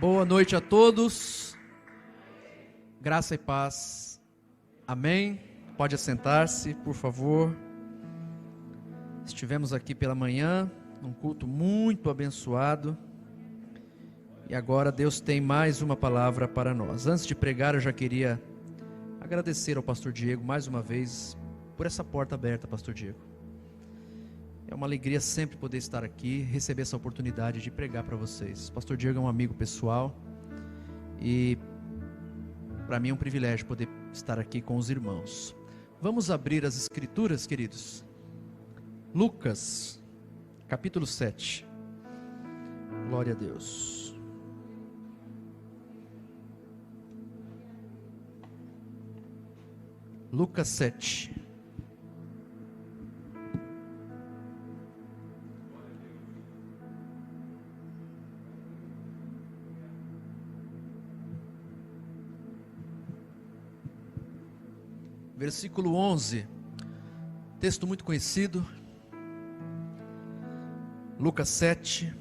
Boa noite a todos, graça e paz, amém. Pode assentar-se, por favor. Estivemos aqui pela manhã, num culto muito abençoado, e agora Deus tem mais uma palavra para nós. Antes de pregar, eu já queria agradecer ao pastor Diego mais uma vez por essa porta aberta, pastor Diego. É uma alegria sempre poder estar aqui, receber essa oportunidade de pregar para vocês. Pastor Diego é um amigo pessoal e para mim é um privilégio poder estar aqui com os irmãos. Vamos abrir as escrituras, queridos. Lucas, capítulo 7. Glória a Deus. Lucas 7. Versículo 11, texto muito conhecido, Lucas 7,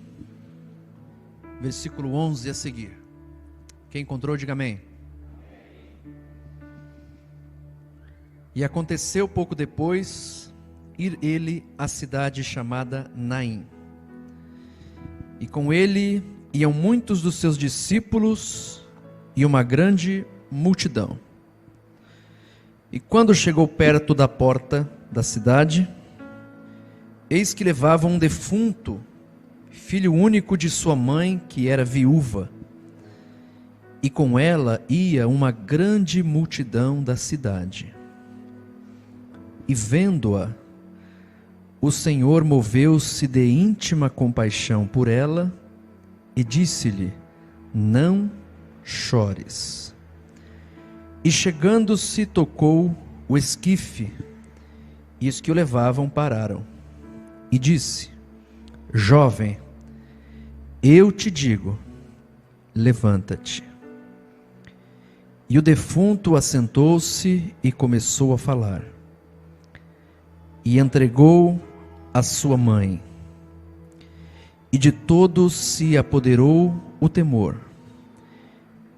versículo 11 a seguir. Quem encontrou, diga amém. E aconteceu pouco depois, ir ele à cidade chamada Naim, e com ele iam muitos dos seus discípulos e uma grande multidão. E quando chegou perto da porta da cidade, eis que levavam um defunto, filho único de sua mãe, que era viúva, e com ela ia uma grande multidão da cidade. E vendo-a, o Senhor moveu-se de íntima compaixão por ela, e disse-lhe: não chores. E chegando-se, tocou o esquife, e os que o levavam pararam. E disse: jovem, eu te digo, levanta-te. E o defunto assentou-se e começou a falar. E entregou a sua mãe. E de todos se apoderou o temor.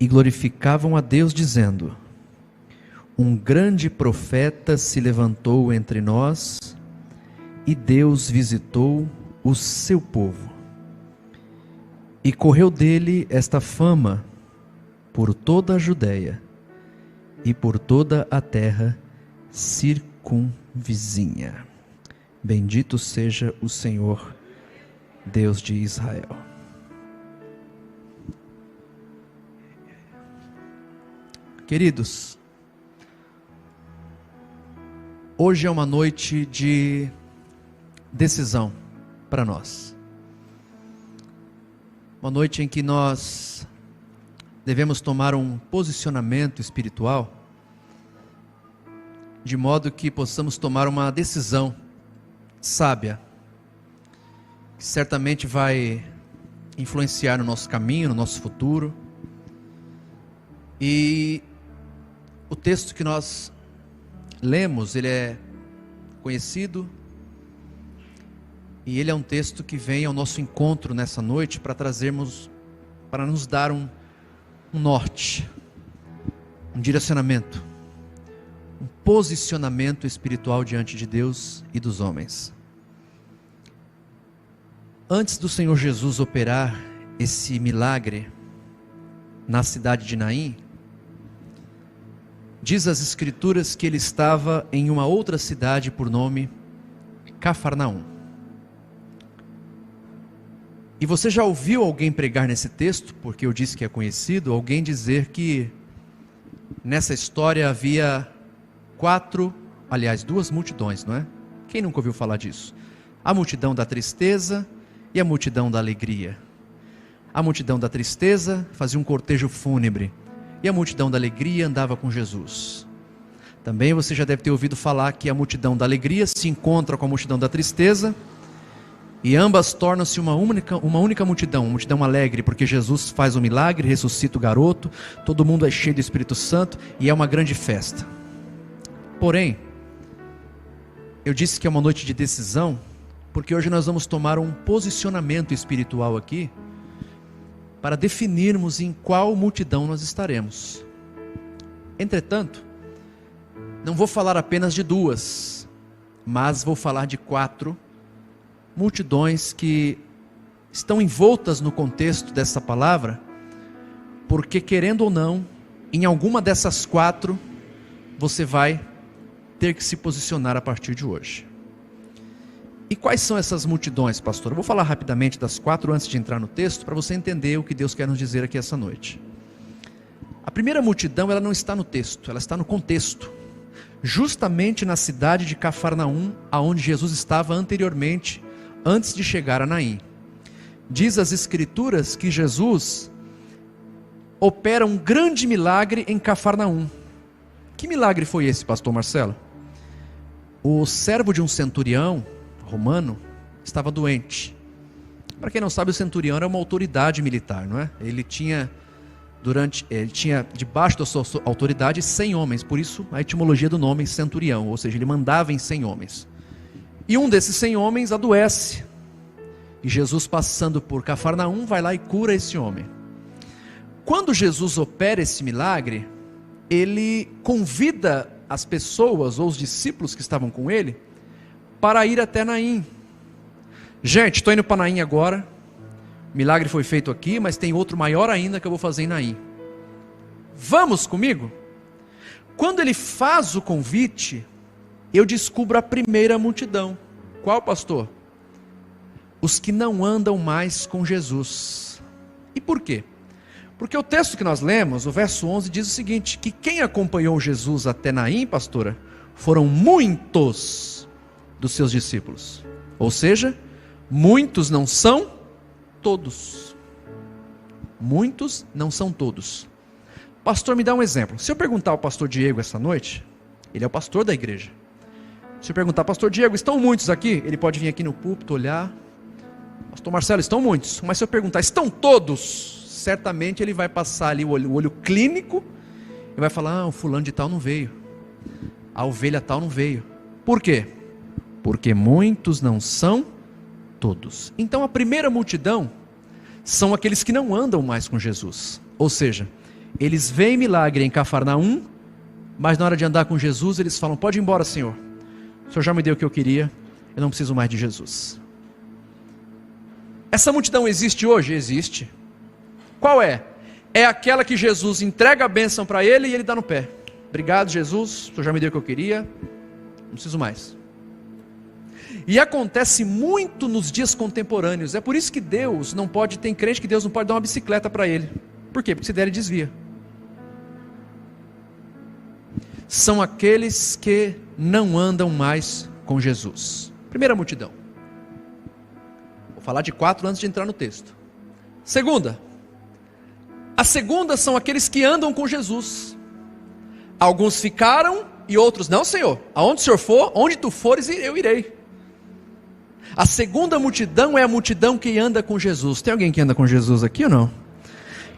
E glorificavam a Deus, dizendo: um grande profeta se levantou entre nós, e Deus visitou o seu povo. E correu dele esta fama por toda a Judeia e por toda a terra circunvizinha. Bendito seja o Senhor, Deus de Israel. Queridos, hoje é uma noite de decisão para nós. Uma noite em que nós devemos tomar um posicionamento espiritual, de modo que possamos tomar uma decisão sábia, que certamente vai influenciar no nosso caminho, no nosso futuro. E o texto que nós lemos, ele é conhecido, e ele é um texto que vem ao nosso encontro nessa noite para nos dar um norte, um direcionamento, um posicionamento espiritual diante de Deus e dos homens. Antes do Senhor Jesus operar esse milagre na cidade de Naim, diz as Escrituras que ele estava em uma outra cidade por nome Cafarnaum. E você já ouviu alguém pregar nesse texto, porque eu disse que é conhecido, alguém dizer que nessa história havia duas multidões, não é? Quem nunca ouviu falar disso? A multidão da tristeza e a multidão da alegria. A multidão da tristeza fazia um cortejo fúnebre, e a multidão da alegria andava com Jesus. Também você já deve ter ouvido falar que a multidão da alegria se encontra com a multidão da tristeza, e ambas tornam-se uma única multidão, uma multidão alegre, porque Jesus faz o milagre, ressuscita o garoto, todo mundo é cheio do Espírito Santo, e é uma grande festa. Porém, eu disse que é uma noite de decisão, porque hoje nós vamos tomar um posicionamento espiritual aqui, para definirmos em qual multidão nós estaremos. Entretanto, não vou falar apenas de duas, mas vou falar de 4 multidões que estão envoltas no contexto dessa palavra, porque querendo ou não, em alguma dessas 4, você vai ter que se posicionar a partir de hoje. E quais são essas multidões, pastor? Eu vou falar rapidamente das 4 antes de entrar no texto, para você entender o que Deus quer nos dizer aqui essa noite. A primeira multidão, ela não está no texto, ela está no contexto. Justamente na cidade de Cafarnaum, aonde Jesus estava anteriormente, antes de chegar a Naim. Diz as Escrituras que Jesus opera um grande milagre em Cafarnaum. Que milagre foi esse, pastor Marcelo? O servo de um centurião romano estava doente. Para quem não sabe, o centurião era uma autoridade militar, não é? Ele tinha debaixo da sua autoridade 100 homens, por isso a etimologia do nome centurião, ou seja, ele mandava em 100 homens. E um desses 100 homens adoece. E Jesus, passando por Cafarnaum, vai lá e cura esse homem. Quando Jesus opera esse milagre, ele convida as pessoas ou os discípulos que estavam com ele para ir até Naim. Gente, estou indo para Naim agora. O milagre foi feito aqui, mas tem outro maior ainda que eu vou fazer em Naim. Vamos comigo? Quando ele faz o convite, eu descubro a primeira multidão. Qual, pastor? Os que não andam mais com Jesus. E por quê? Porque o texto que nós lemos, o verso 11, diz o seguinte, que quem acompanhou Jesus até Naim, pastora, foram muitos dos seus discípulos. Ou seja, muitos não são todos. Muitos não são todos. Pastor, me dá um exemplo. Se eu perguntar ao pastor Diego essa noite, ele é o pastor da igreja. Se eu perguntar, pastor Diego, estão muitos aqui? Ele pode vir aqui no púlpito, olhar. Pastor Marcelo, estão muitos. Mas se eu perguntar, estão todos? Certamente ele vai passar ali o olho clínico e vai falar, o fulano de tal não veio. A ovelha tal não veio. Por quê? Porque muitos não são todos. Então a primeira multidão são aqueles que não andam mais com Jesus. Ou seja, eles veem milagre em Cafarnaum, mas na hora de andar com Jesus, eles falam, pode ir embora, Senhor. O Senhor já me deu o que eu queria, eu não preciso mais de Jesus. Essa multidão existe hoje? Existe. Qual é? É aquela que Jesus entrega a bênção para ele e ele dá no pé. Obrigado, Jesus, o Senhor já me deu o que eu queria, não preciso mais. E acontece muito nos dias contemporâneos. É por isso que Deus não pode, tem crente que Deus não pode dar uma bicicleta para ele. Por quê? Porque se der ele desvia. São aqueles que não andam mais com Jesus. Primeira multidão. Vou falar de 4 antes de entrar no texto. Segunda. A segunda são aqueles que andam com Jesus. Alguns ficaram e outros, não, Senhor, aonde o Senhor for, onde tu fores, eu irei. A segunda multidão é a multidão que anda com Jesus. Tem alguém que anda com Jesus aqui ou não?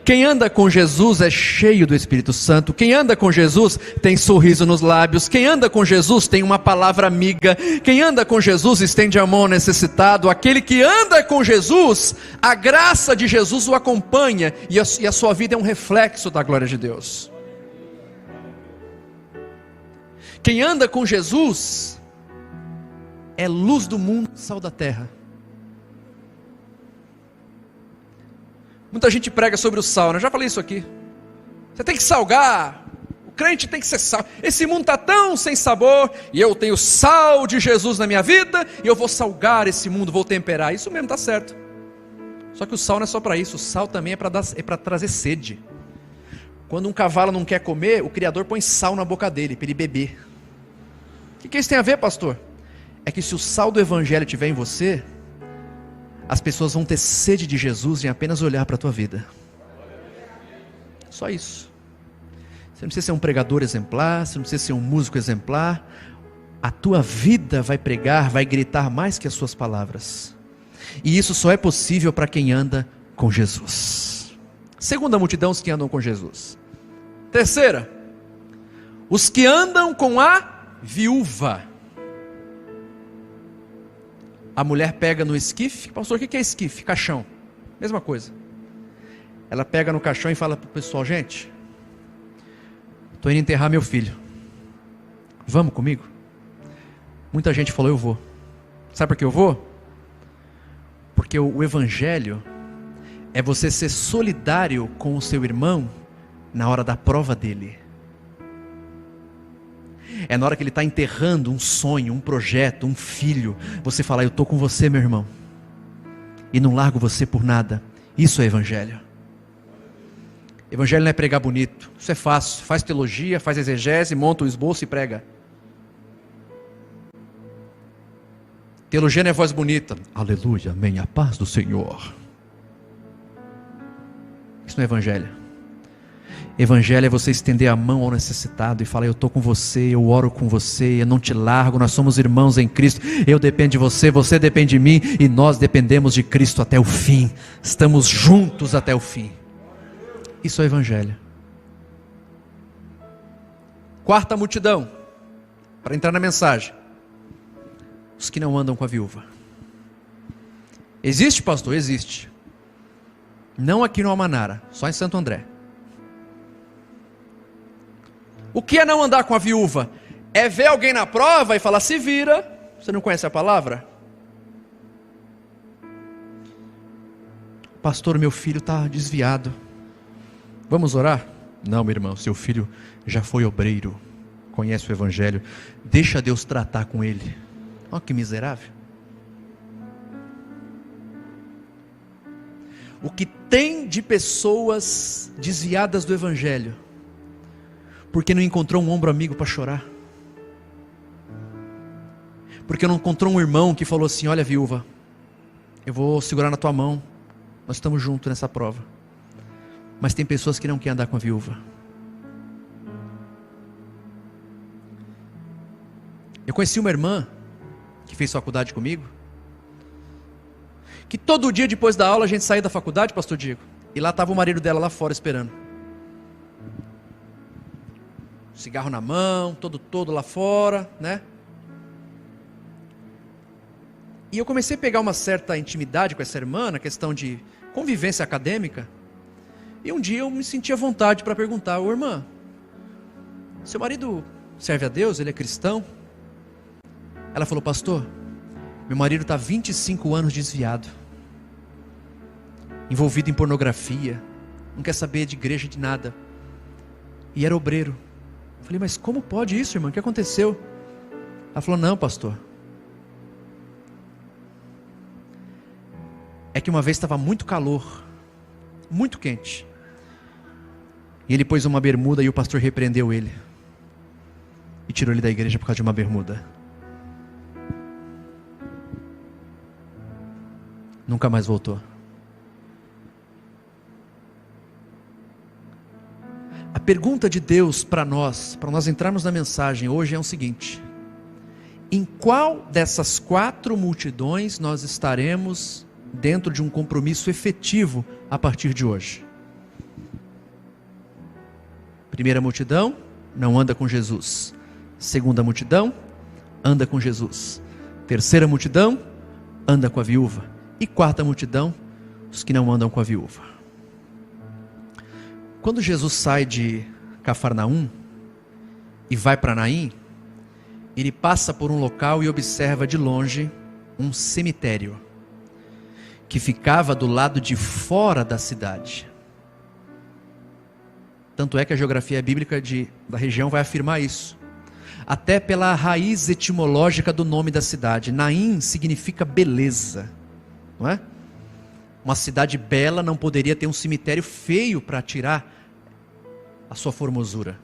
Quem anda com Jesus é cheio do Espírito Santo. Quem anda com Jesus tem sorriso nos lábios. Quem anda com Jesus tem uma palavra amiga. Quem anda com Jesus estende a mão ao necessitado. Aquele que anda com Jesus, a graça de Jesus o acompanha. E a sua vida é um reflexo da glória de Deus. Quem anda com Jesus é luz do mundo, sal da terra. Muita gente prega sobre o sal, né? Eu já falei isso aqui. Você tem que salgar. O crente tem que ser sal. Esse mundo está tão sem sabor. E eu tenho sal de Jesus na minha vida. E eu vou salgar esse mundo, vou temperar. Isso mesmo, está certo. Só que o sal não é só para isso. O sal também é para trazer sede. Quando um cavalo não quer comer, o Criador põe sal na boca dele, para ele beber. O que isso tem a ver, pastor? É que se o sal do Evangelho estiver em você, as pessoas vão ter sede de Jesus em apenas olhar para a tua vida. Só isso. Você não precisa ser um pregador exemplar, você não precisa ser um músico exemplar. A tua vida vai pregar, vai gritar mais que as suas palavras. E isso só é possível para quem anda com Jesus. Segunda multidão, os que andam com Jesus. Terceira, os que andam com a viúva. A mulher pega no esquife. Pastor, o que é esquife? Caixão. Mesma coisa. Ela pega no caixão e fala para o pessoal: gente, estou indo enterrar meu filho, vamos comigo? Muita gente falou: eu vou. Sabe por que eu vou? Porque o evangelho é você ser solidário com o seu irmão na hora da prova dele. É na hora que ele está enterrando um sonho, um projeto, um filho, você falar: eu estou com você, meu irmão, e não largo você por nada. Isso é evangelho. Evangelho não é pregar bonito, isso é fácil. Faz teologia, faz exegese, monta o esboço e prega. Teologia não é voz bonita, aleluia, amém, a paz do Senhor. Isso não é evangelho. Evangelho é você estender a mão ao necessitado e falar: eu estou com você, eu oro com você, eu não te largo, nós somos irmãos em Cristo, eu dependo de você, você depende de mim, e nós dependemos de Cristo até o fim, estamos juntos até o fim. Isso é evangelho. Quarta multidão, para entrar na mensagem: os que não andam com a viúva. Existe, pastor? Existe. Não aqui no Almanara, só em Santo André. O que é não andar com a viúva? É ver alguém na prova e falar: se vira. Você não conhece a palavra? Pastor, meu filho está desviado, vamos orar? Não, meu irmão, seu filho já foi obreiro, conhece o evangelho, deixa Deus tratar com ele. Olha que miserável. O que tem de pessoas desviadas do evangelho porque não encontrou um ombro amigo para chorar, porque não encontrou um irmão que falou assim: olha, viúva, eu vou segurar na tua mão, nós estamos juntos nessa prova. Mas tem pessoas que não querem andar com a viúva. Eu conheci uma irmã que fez faculdade comigo, que todo dia depois da aula a gente saía da faculdade, pastor Diego, e lá estava o marido dela lá fora esperando, cigarro na mão, todo lá fora, né? E eu comecei a pegar uma certa intimidade com essa irmã, na questão de convivência acadêmica, e um dia eu me senti à vontade para perguntar: ô irmã, seu marido serve a Deus? Ele é cristão? Ela falou: pastor, meu marido está 25 anos desviado, envolvido em pornografia, não quer saber de igreja, de nada, e era obreiro. Eu falei: mas como pode isso, irmã? O que aconteceu? Ela falou: não, pastor, é que uma vez estava muito calor, muito quente, e ele pôs uma bermuda e o pastor repreendeu ele e tirou ele da igreja por causa de uma bermuda. Nunca mais voltou. A pergunta de Deus para nós entrarmos na mensagem hoje é o seguinte: em qual dessas 4 multidões nós estaremos dentro de um compromisso efetivo a partir de hoje? Primeira multidão, não anda com Jesus. Segunda multidão, anda com Jesus. Terceira multidão, anda com a viúva. E quarta multidão, os que não andam com a viúva. Quando Jesus sai de Cafarnaum e vai para Naim, ele passa por um local e observa de longe um cemitério que ficava do lado de fora da cidade. Tanto é que a geografia bíblica da região vai afirmar isso, até pela raiz etimológica do nome da cidade. Naim significa beleza, não é? Uma cidade bela não poderia ter um cemitério feio para tirar a sua formosura,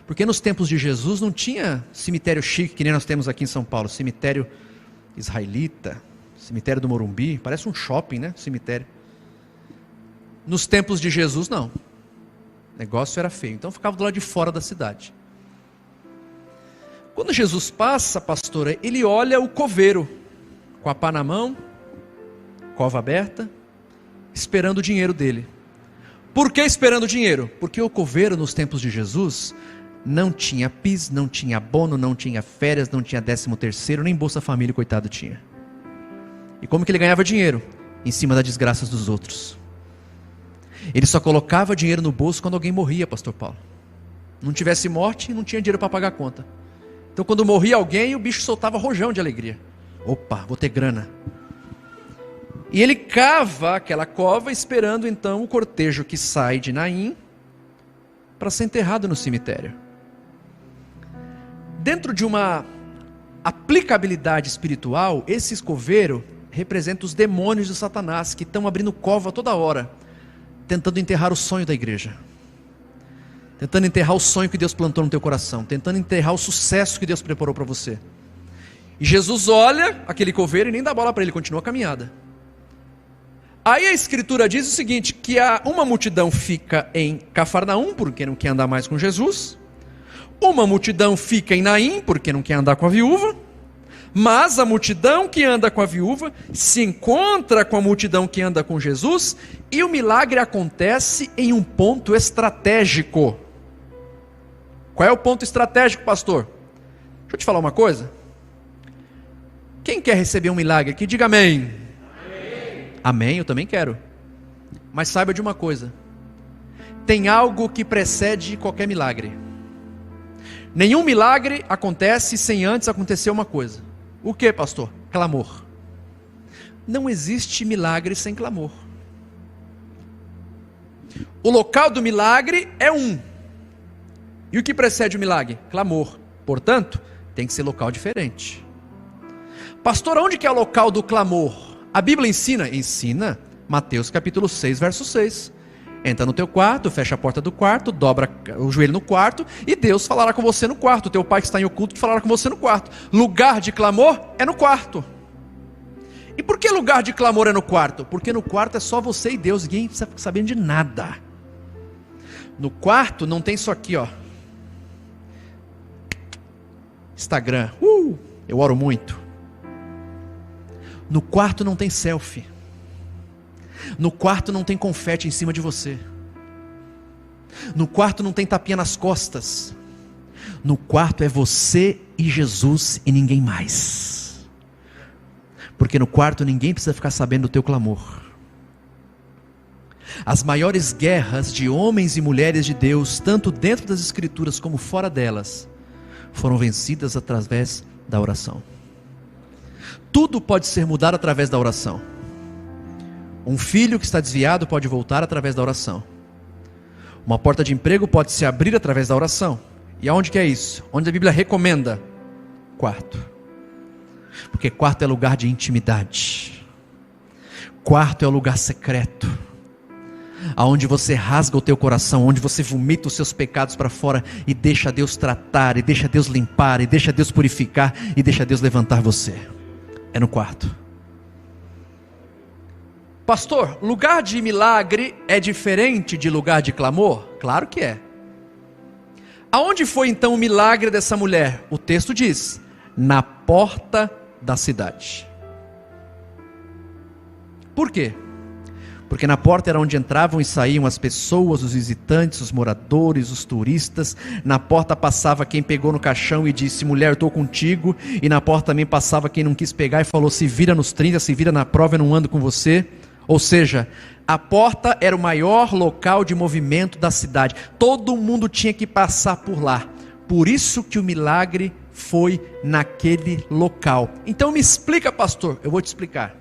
porque nos tempos de Jesus não tinha cemitério chique que nem nós temos aqui em São Paulo, cemitério israelita, cemitério do Morumbi, parece um shopping, né? Cemitério. Nos tempos de Jesus não, o negócio era feio, então ficava do lado de fora da cidade. Quando Jesus passa, pastora, ele olha o coveiro com a pá na mão, cova aberta, esperando o dinheiro dele. Por que esperando o dinheiro? Porque o coveiro nos tempos de Jesus não tinha PIS, não tinha abono, não tinha férias, não tinha 13º, nem Bolsa Família, coitado, tinha. E como que ele ganhava dinheiro? Em cima das desgraças dos outros. Ele só colocava dinheiro no bolso quando alguém morria, pastor Paulo. Não tivesse morte, não tinha dinheiro para pagar a conta. Então quando morria alguém, o bicho soltava rojão de alegria. Opa, vou ter grana. E ele cava aquela cova esperando então o cortejo que sai de Naim para ser enterrado no cemitério. Dentro de uma aplicabilidade espiritual, esse escoveiro representa os demônios de Satanás que estão abrindo cova toda hora, tentando enterrar o sonho da igreja, tentando enterrar o sonho que Deus plantou no teu coração, tentando enterrar o sucesso que Deus preparou para você. E Jesus olha aquele coveiro e nem dá bola para ele, continua a caminhada. Aí a escritura diz o seguinte, que uma multidão fica em Cafarnaum, porque não quer andar mais com Jesus, uma multidão fica em Naim, porque não quer andar com a viúva, mas a multidão que anda com a viúva se encontra com a multidão que anda com Jesus, e o milagre acontece em um ponto estratégico. Qual é o ponto estratégico, pastor? Deixa eu te falar uma coisa. Quem quer receber um milagre aqui, diga amém. Amém, amém, eu também quero. Mas saiba de uma coisa. Tem algo que precede qualquer milagre. Nenhum milagre acontece sem antes acontecer uma coisa. O que, pastor? Clamor. Não existe milagre sem clamor. O local do milagre é um. E o que precede o milagre? Clamor. Portanto, tem que ser local diferente. Pastor, onde que é o local do clamor? A Bíblia ensina? Ensina. Mateus capítulo 6, verso 6. Entra no teu quarto, fecha a porta do quarto, dobra o joelho no quarto, e Deus falará com você no quarto. O teu pai que está em oculto falará com você no quarto. Lugar de clamor é no quarto. E por que lugar de clamor é no quarto? Porque no quarto é só você e Deus, ninguém precisa ficar sabendo de nada. No quarto não tem isso aqui, ó. Instagram, eu oro muito. No quarto não tem selfie. No quarto não tem confete em cima de você. No quarto não tem tapinha nas costas. No quarto é você e Jesus e ninguém mais. Porque no quarto ninguém precisa ficar sabendo do teu clamor. As maiores guerras de homens e mulheres de Deus, tanto dentro das escrituras como fora delas, foram vencidas através da oração. Tudo pode ser mudado através da oração. Um filho que está desviado pode voltar através da oração. Uma porta de emprego pode se abrir através da oração. E aonde que é isso? Onde a Bíblia recomenda? Quarto. Porque quarto é lugar de intimidade. Quarto é o lugar secreto, aonde você rasga o teu coração, onde você vomita os seus pecados para fora e deixa Deus tratar, e deixa Deus limpar, e deixa Deus purificar, e deixa Deus levantar você. É no quarto. Pastor, lugar de milagre é diferente de lugar de clamor? Claro que é. Aonde foi então o milagre dessa mulher? O texto diz, na porta da cidade. Por quê? Porque na porta era onde entravam e saíam as pessoas, os visitantes, os moradores, os turistas. Na porta passava quem pegou no caixão e disse, mulher, eu estou contigo. E na porta também passava quem não quis pegar e falou, se vira nos 30, se vira na prova, eu não ando com você. Ou seja, a porta era o maior local de movimento da cidade. Todo mundo tinha que passar por lá. Por isso que o milagre foi naquele local. Então me explica, pastor. Eu vou te explicar.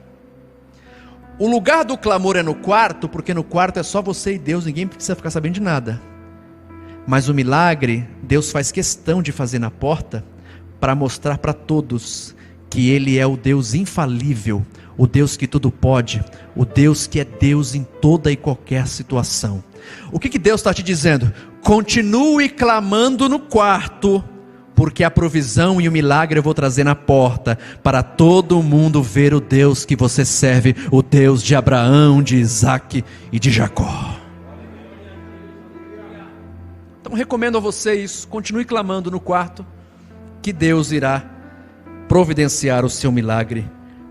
O lugar do clamor é no quarto, porque no quarto é só você e Deus, ninguém precisa ficar sabendo de nada. Mas o milagre, Deus faz questão de fazer na porta, para mostrar para todos que Ele é o Deus infalível, o Deus que tudo pode, o Deus que é Deus em toda e qualquer situação. O que Deus está te dizendo? Continue clamando no quarto, porque a provisão e o milagre eu vou trazer na porta, para todo mundo ver o Deus que você serve, o Deus de Abraão, de Isaac e de Jacó. Então recomendo a você isso, continue clamando no quarto, que Deus irá providenciar o seu milagre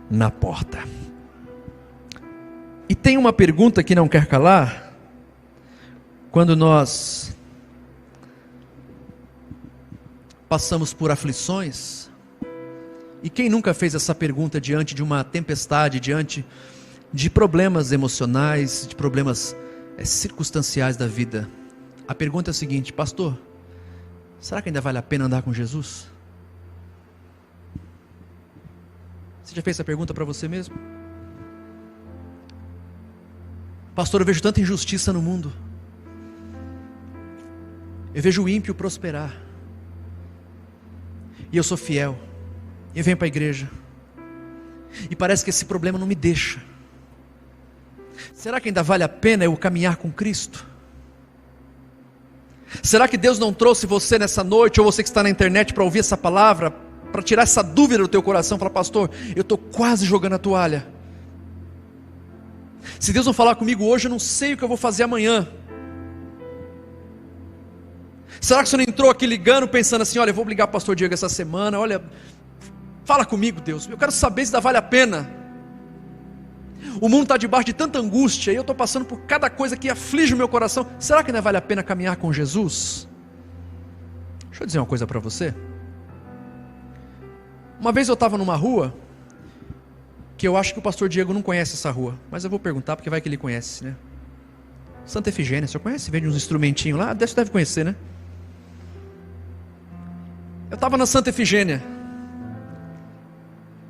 na porta. E tem uma pergunta que não quer calar, quando nós passamos por aflições, e quem nunca fez essa pergunta diante de uma tempestade, diante de problemas emocionais, de problemas circunstanciais da vida. A pergunta é a seguinte: pastor, será que ainda vale a pena andar com Jesus? Você já fez essa pergunta para você mesmo? Pastor, eu vejo tanta injustiça no mundo. Eu vejo o ímpio prosperar. E eu sou fiel. Eu venho para a igreja. E parece que esse problema não me deixa. Será que ainda vale a pena eu caminhar com Cristo? Será que Deus não trouxe você nessa noite, ou você que está na internet para ouvir essa palavra, para tirar essa dúvida do teu coração? Falar: pastor, eu estou quase jogando a toalha. Se Deus não falar comigo hoje, eu não sei o que eu vou fazer amanhã. Será que você não entrou aqui ligando, pensando assim: olha, eu vou ligar para o pastor Diego essa semana, olha, fala comigo, Deus, eu quero saber se ainda vale a pena. O mundo está debaixo de tanta angústia, e eu estou passando por cada coisa que aflige o meu coração. Será que ainda vale a pena caminhar com Jesus? Deixa eu dizer uma coisa para você. Uma vez eu estava numa rua, que eu acho que o pastor Diego não conhece essa rua, mas eu vou perguntar, porque vai que ele conhece, né? Santa Efigênia, você conhece? Vende uns instrumentinhos lá, você deve conhecer, né? Eu estava na Santa Efigênia,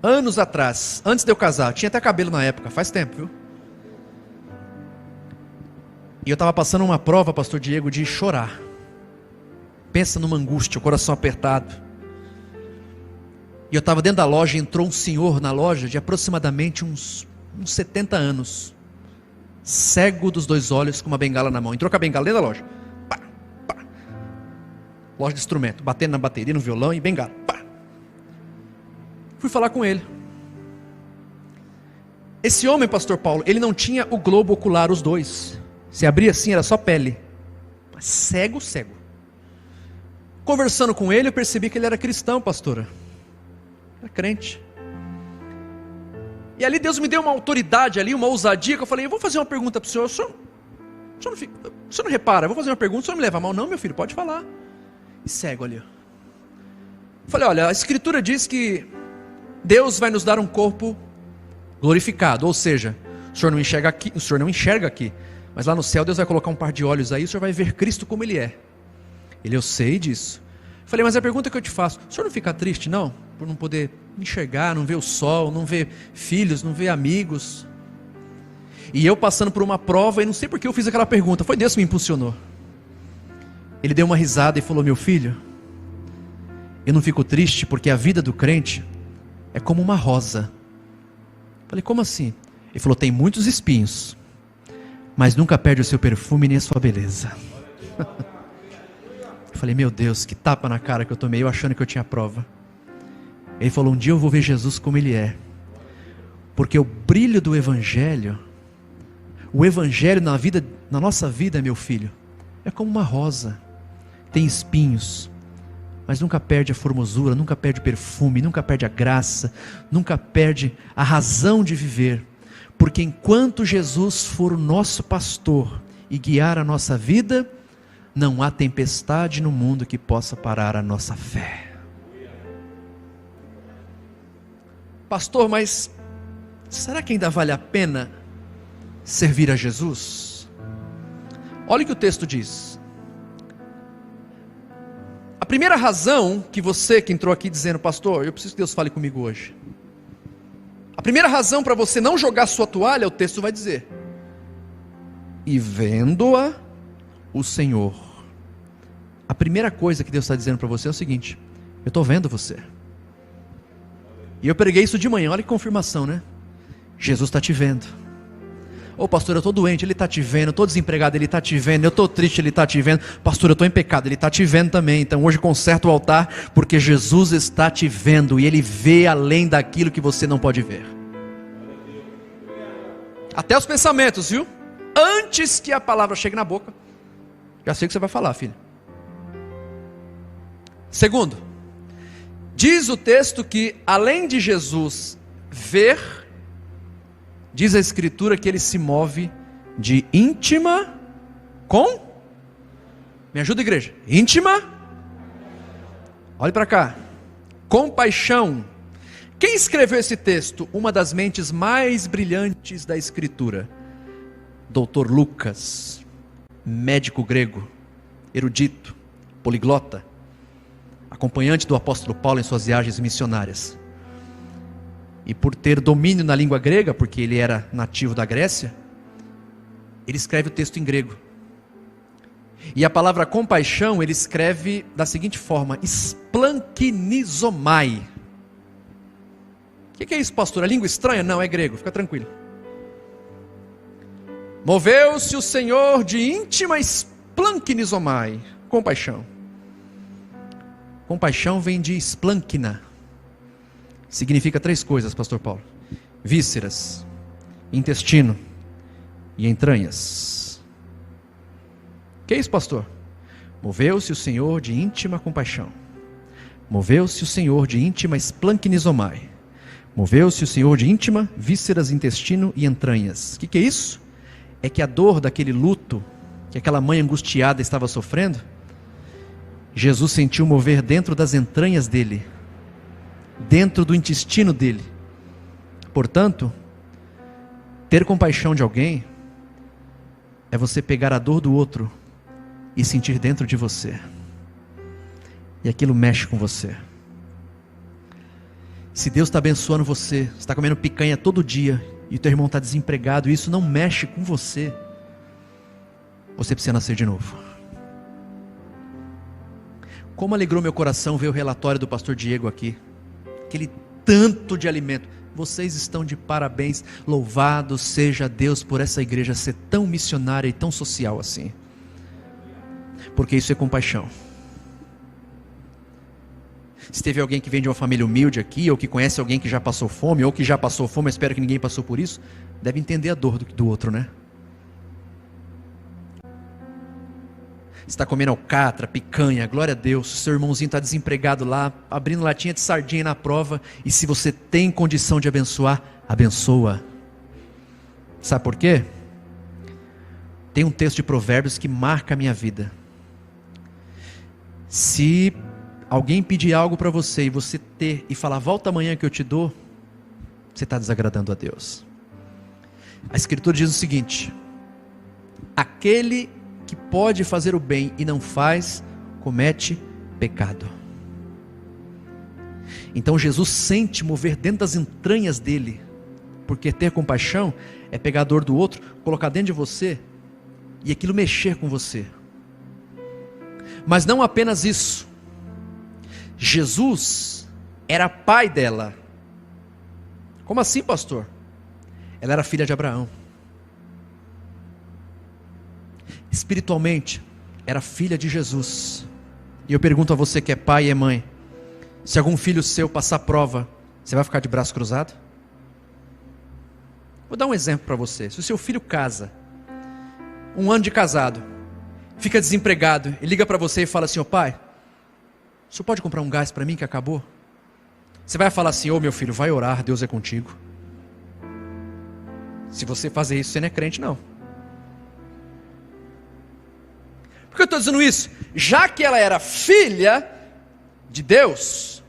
anos atrás, antes de eu casar. Tinha até cabelo na época, faz tempo, viu? E eu estava passando uma prova, pastor Diego, de chorar. Pensa numa angústia, o coração apertado. E eu estava dentro da loja, e entrou um senhor na loja de aproximadamente uns 70 anos, cego dos 2 olhos, com uma bengala na mão. Entrou com a bengala dentro da loja. Pá, pá. Loja de instrumento, batendo na bateria, no violão e bengala. Pá. Fui falar com ele. Esse homem, pastor Paulo, ele não tinha o globo ocular, os dois. Se abria assim, era só pele. Mas cego, cego. Conversando com ele, eu percebi que ele era cristão, pastora. Era crente. E ali Deus me deu uma autoridade ali, uma ousadia, que eu falei: eu vou fazer uma pergunta para o senhor. O senhor não repara, eu vou fazer uma pergunta, o senhor não me leva a mal? Não, meu filho, pode falar. E cego ali. Falei: olha, a escritura diz que Deus vai nos dar um corpo glorificado. Ou seja, o senhor não enxerga aqui, mas lá no céu Deus vai colocar um par de olhos aí, o senhor vai ver Cristo como Ele é. Ele: eu sei disso. Falei: mas a pergunta que eu te faço, o senhor não fica triste não? Por não poder enxergar, não ver o sol, não ver filhos, não ver amigos? E eu passando por uma prova, e não sei porque eu fiz aquela pergunta, foi Deus que me impulsionou. Ele deu uma risada e falou: meu filho, eu não fico triste, porque a vida do crente é como uma rosa. Falei: como assim? Ele falou: tem muitos espinhos, mas nunca perde o seu perfume nem a sua beleza. Eu falei: meu Deus, que tapa na cara que eu tomei, eu achando que eu tinha prova. Ele falou: um dia eu vou ver Jesus como Ele é, porque o brilho do Evangelho, o Evangelho na nossa vida, meu filho, é como uma rosa, tem espinhos, mas nunca perde a formosura, nunca perde o perfume, nunca perde a graça, nunca perde a razão de viver, porque enquanto Jesus for o nosso pastor e guiar a nossa vida, não há tempestade no mundo que possa parar a nossa fé. Pastor, mas será que ainda vale a pena servir a Jesus? Olha o que o texto diz. A primeira razão que você que entrou aqui dizendo: pastor, eu preciso que Deus fale comigo hoje. A primeira razão para você não jogar sua toalha, o texto vai dizer: e vendo-a o Senhor. A primeira coisa que Deus está dizendo para você é o seguinte: eu estou vendo você. E eu preguei isso de manhã, olha que confirmação, né? Jesus está te vendo. Ô pastor, eu estou doente, Ele está te vendo. Eu estou desempregado, Ele está te vendo. Eu estou triste, Ele está te vendo. Pastor, eu estou em pecado, Ele está te vendo também. Então hoje conserta o altar, porque Jesus está te vendo. E Ele vê além daquilo que você não pode ver. Até os pensamentos, viu? Antes que a palavra chegue na boca, já sei o que você vai falar, filho. Segundo, diz o texto que além de Jesus ver, diz a escritura que Ele se move de íntima com, me ajuda, igreja, íntima, olhe para cá, compaixão. Quem escreveu esse texto? Uma das mentes mais brilhantes da escritura, Doutor Lucas, médico grego, erudito, poliglota, acompanhante do apóstolo Paulo em suas viagens missionárias. E por ter domínio na língua grega, porque ele era nativo da Grécia, ele escreve o texto em grego. E a palavra compaixão ele escreve da seguinte forma: splankinizomai. O que é isso, pastor? É língua estranha? Não, é grego, fica tranquilo. Moveu-se o Senhor de íntima splankinizomai. Compaixão. Compaixão vem de splankina. Significa 3 coisas, pastor Paulo: vísceras, intestino e entranhas. Que é isso, pastor? Moveu-se o Senhor de íntima compaixão. Moveu-se o Senhor de íntima splankinizomai. Moveu-se o Senhor de íntima, vísceras, intestino e entranhas. O que é isso? É que a dor daquele luto que aquela mãe angustiada estava sofrendo, Jesus sentiu mover dentro das entranhas dele, dentro do intestino dele. Portanto, ter compaixão de alguém é você pegar a dor do outro e sentir dentro de você, e aquilo mexe com você. Se Deus está abençoando você, você está comendo picanha todo dia e o teu irmão está desempregado e isso não mexe com você, você precisa nascer de novo. Como alegrou meu coração ver o relatório do pastor Diego aqui, aquele tanto de alimento. Vocês estão de parabéns. Louvado seja Deus por essa igreja ser tão missionária e tão social assim, porque isso é compaixão. Se teve alguém que vem de uma família humilde aqui, ou que conhece alguém que já passou fome, ou que já passou fome, eu espero que ninguém passou por isso, deve entender a dor do outro, né? Você está comendo alcatra, picanha, glória a Deus, seu irmãozinho está desempregado lá, abrindo latinha de sardinha na prova, e se você tem condição de abençoar, abençoa. Sabe por quê? Tem um texto de Provérbios que marca a minha vida. Se alguém pedir algo para você, e você ter, e falar, volta amanhã que eu te dou, você está desagradando a Deus. A Escritura diz o seguinte: aquele que pode fazer o bem e não faz, comete pecado. Então Jesus sente mover dentro das entranhas dele, porque ter compaixão é pegar a dor do outro, colocar dentro de você, e aquilo mexer com você. Mas não apenas isso, Jesus era pai dela. Como assim, pastor? Ela era filha de Abraão. Espiritualmente, era filha de Jesus. E eu pergunto a você que é pai e é mãe: se algum filho seu passar prova, você vai ficar de braço cruzado? Vou dar um exemplo para você. Se o seu filho casa, 1 ano de casado, fica desempregado, e liga para você e fala assim: ô pai, o senhor pode comprar um gás para mim que acabou? Você vai falar assim: ô meu filho, vai orar, Deus é contigo. Se você fazer isso, você não é crente não. Por que eu estou dizendo isso? Já que ela era filha de Deus,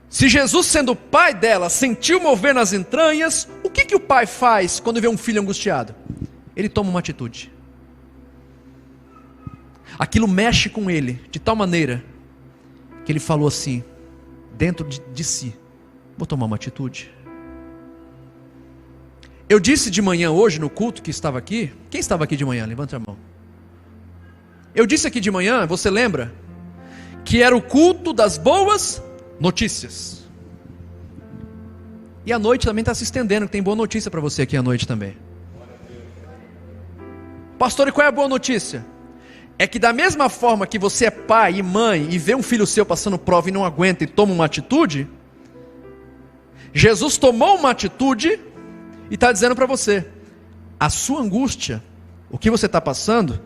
se Jesus, sendo o pai dela, sentiu mover nas entranhas, o que o pai faz quando vê um filho angustiado? Ele toma uma atitude. Aquilo mexe com ele de tal maneira que ele falou assim, dentro de si: vou tomar uma atitude. Eu disse de manhã hoje no culto que estava aqui. Quem estava aqui de manhã? Levanta a mão. Eu disse aqui de manhã, você lembra? Que era o culto das boas notícias. E à noite também está se estendendo, que tem boa notícia para você aqui à noite também. Pastor, e qual é a boa notícia? É que da mesma forma que você é pai e mãe e vê um filho seu passando prova e não aguenta e toma uma atitude, Jesus tomou uma atitude e está dizendo para você: a sua angústia, o que você está passando,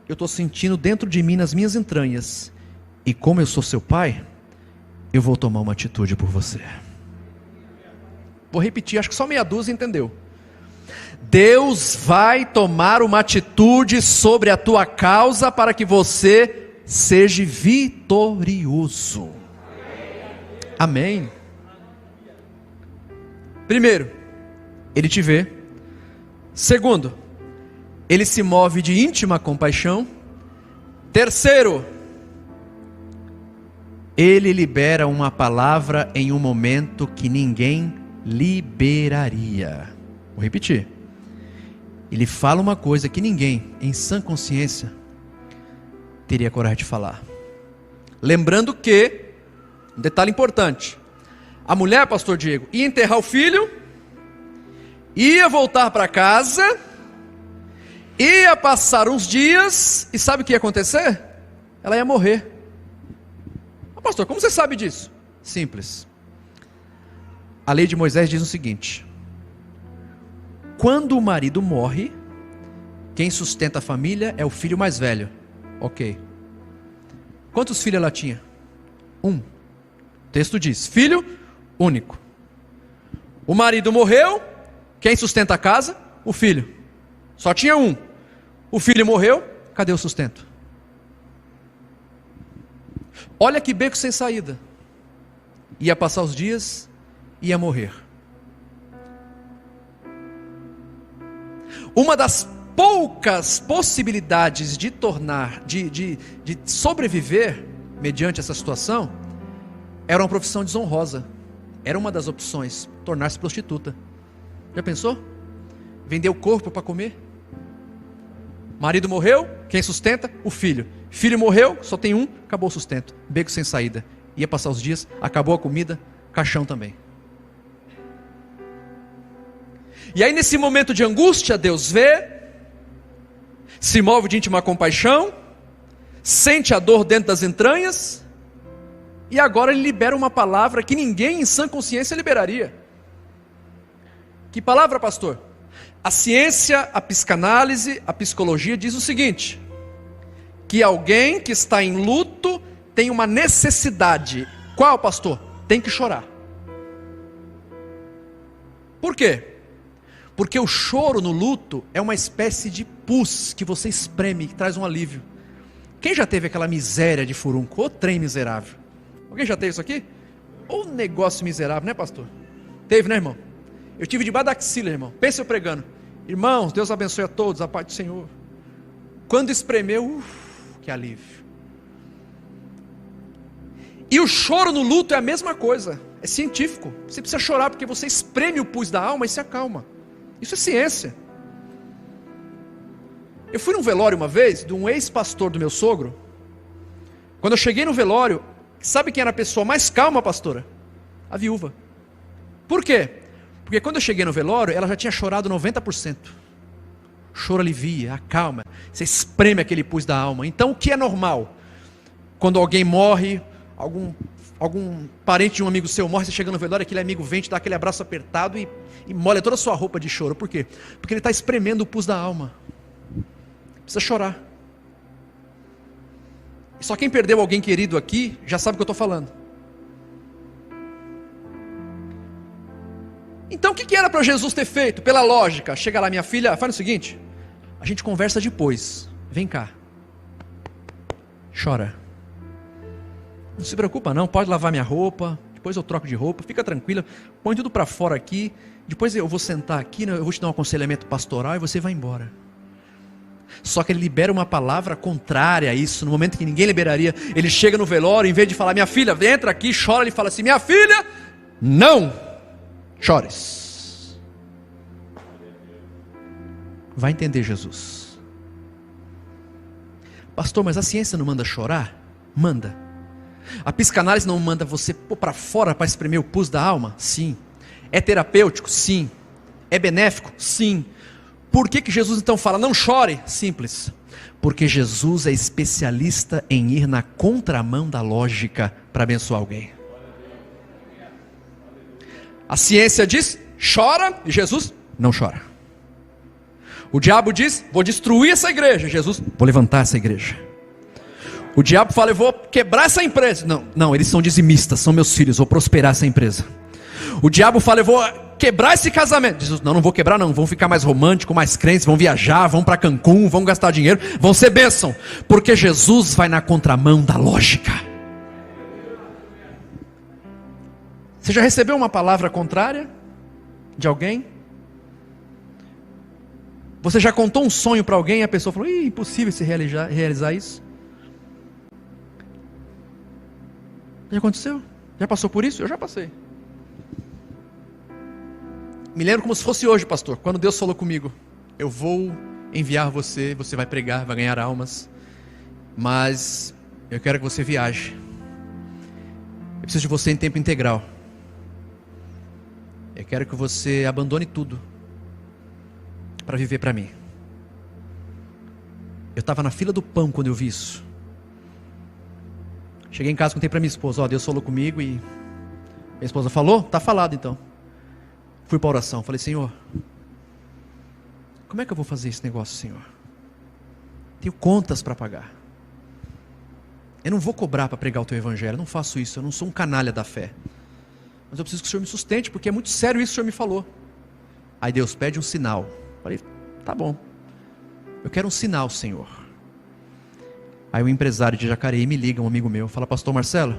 eu estou sentindo dentro de mim, nas minhas entranhas, e como eu sou seu pai, eu vou tomar uma atitude por você. Vou repetir, acho que só meia dúzia entendeu. Deus vai tomar uma atitude sobre a tua causa para que você seja vitorioso. Amém. Primeiro, Ele te vê. Segundo, ele se move de íntima compaixão. Terceiro, ele libera uma palavra em um momento que ninguém liberaria. Vou repetir. Ele fala uma coisa que ninguém, em sã consciência, teria coragem de falar. Lembrando que, um detalhe importante, a mulher, pastor Diego, ia enterrar o filho, ia voltar para casa, ia passar uns dias, e sabe o que ia acontecer? Ela ia morrer. Ah, pastor, como você sabe disso? Simples. A lei de Moisés diz o seguinte: quando o marido morre, quem sustenta a família é o filho mais velho. Ok. Quantos filhos ela tinha? Um. O texto diz, filho único. O marido morreu, quem sustenta a casa? O filho. Só tinha um. O filho morreu, cadê o sustento? Olha que beco sem saída. Ia passar os dias, ia morrer. Uma das poucas possibilidades de sobreviver mediante essa situação era uma profissão desonrosa. Era uma das opções, tornar-se prostituta. Já pensou? Vender o corpo para comer? Marido morreu, quem sustenta? O filho. Filho morreu, só tem um, acabou o sustento. Beco sem saída. Ia passar os dias, acabou a comida, caixão também. E aí nesse momento de angústia, Deus vê, se move de íntima compaixão, sente a dor dentro das entranhas, e agora ele libera uma palavra que ninguém em sã consciência liberaria. Que palavra, pastor? A ciência, a psicanálise, a psicologia diz o seguinte: que alguém que está em luto tem uma necessidade. Qual, pastor? Tem que chorar. Por quê? Porque o choro no luto é uma espécie de pus que você espreme, que traz um alívio. Quem já teve aquela miséria de furunco? Ô trem miserável. Alguém já teve isso aqui? Ô negócio miserável, né, pastor? Teve, né, irmão? Eu tive debaixo da axila, irmão. Pensa eu pregando. Irmãos, Deus abençoe a todos, a paz do Senhor. Quando espremeu, que alívio. E o choro no luto é a mesma coisa. É científico. Você precisa chorar porque você espreme o pus da alma e se acalma. Isso é ciência. Eu fui num velório uma vez, de um ex-pastor do meu sogro. Quando eu cheguei no velório, sabe quem era a pessoa mais calma, pastora? A viúva. Por quê? Porque quando eu cheguei no velório, ela já tinha chorado 90%. Choro alivia, acalma. Você espreme aquele pus da alma. Então o que é normal? Quando alguém morre, algum parente de um amigo seu morre, você chega no velório, aquele amigo vem te dá aquele abraço apertado e molha toda a sua roupa de choro. Por quê? Porque ele está espremendo o pus da alma. Precisa chorar. E só quem perdeu alguém querido aqui já sabe o que eu estou falando. Então o que era para Jesus ter feito? Pela lógica, chega lá, minha filha, faz o seguinte, a gente conversa depois, vem cá, chora, não se preocupa não, pode lavar minha roupa, depois eu troco de roupa, fica tranquila, põe tudo para fora aqui, depois eu vou sentar aqui, eu vou te dar um aconselhamento pastoral e você vai embora. Só que ele libera uma palavra contrária a isso, no momento que ninguém liberaria. Ele chega no velório, em vez de falar, minha filha, entra aqui, chora, ele fala assim, minha filha, não chores. Vai entender Jesus. Pastor, mas a ciência não manda chorar? Manda. A psicanálise não manda você pôr para fora para espremer o pus da alma? Sim. É terapêutico? Sim. É benéfico? Sim. Por que Jesus então fala, não chore? Simples. Porque Jesus é especialista em ir na contramão da lógica para abençoar alguém. A ciência diz, chora, e Jesus não chora. O diabo diz, vou destruir essa igreja. Jesus, vou levantar essa igreja. O diabo fala, eu vou quebrar essa empresa. Não, eles são dizimistas, são meus filhos, vou prosperar essa empresa. O diabo fala, eu vou quebrar esse casamento. Jesus, não vou quebrar não, vão ficar mais românticos, mais crentes, vão viajar, vão para Cancún, vão gastar dinheiro, vão ser bênção. Porque Jesus vai na contramão da lógica. Você já recebeu uma palavra contrária de alguém? Você já contou um sonho para alguém e a pessoa falou: Ih, impossível se realizar isso? Já aconteceu? Já passou por isso? Eu já passei. Me lembro como se fosse hoje, pastor, quando Deus falou comigo: eu vou enviar você, você vai pregar, vai ganhar almas, mas eu quero que você viaje. Eu preciso de você em tempo integral. Eu quero que você abandone tudo para viver para mim. Eu estava na fila do pão quando eu vi isso. Cheguei em casa, contei para minha esposa: ó, Deus falou comigo. E minha esposa falou? Tá falado então. Fui para a oração, falei: Senhor, como é que eu vou fazer esse negócio, Senhor? Tenho contas para pagar. Eu não vou cobrar para pregar o teu evangelho, eu não faço isso, eu não sou um canalha da fé. Mas eu preciso que o Senhor me sustente, porque é muito sério isso que o Senhor me falou. Aí Deus pede um sinal. Falei: tá bom, eu quero um sinal, Senhor. Aí o empresário de Jacareí me liga, um amigo meu, fala: pastor Marcelo,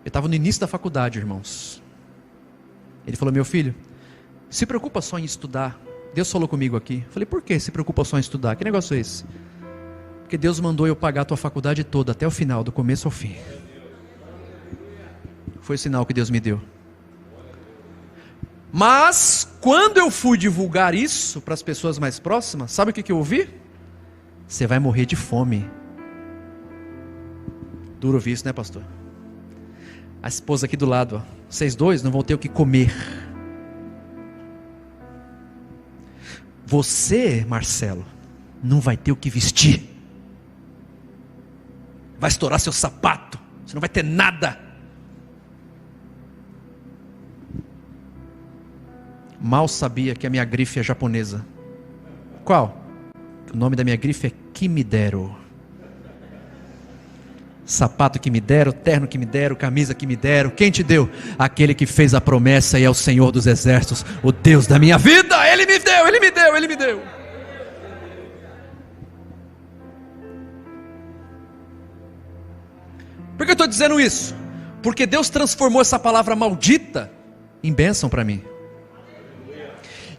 eu estava no início da faculdade, irmãos. Ele falou: meu filho, se preocupa só em estudar. Deus falou comigo aqui. Falei: por que se preocupa só em estudar? Que negócio é esse? Porque Deus mandou eu pagar a tua faculdade toda, até o final, do começo ao fim. Foi o sinal que Deus me deu. Mas, quando eu fui divulgar isso para as pessoas mais próximas, sabe o que eu ouvi? Você vai morrer de fome. Duro ouvir isso, né, pastor? A esposa aqui do lado, ó. Vocês dois não vão ter o que comer. Você, Marcelo, não vai ter o que vestir. Vai estourar seu sapato. Você não vai ter nada. Mal sabia que a minha grife é japonesa. Qual? O nome da minha grife é Kimidero. Sapato que me deram, terno que me deram, camisa que me deram. Quem te deu? Aquele que fez a promessa e é o Senhor dos exércitos, o Deus da minha vida. Ele me deu, Ele me deu, Ele me deu. Por que eu estou dizendo isso? Porque Deus transformou essa palavra maldita em bênção para mim.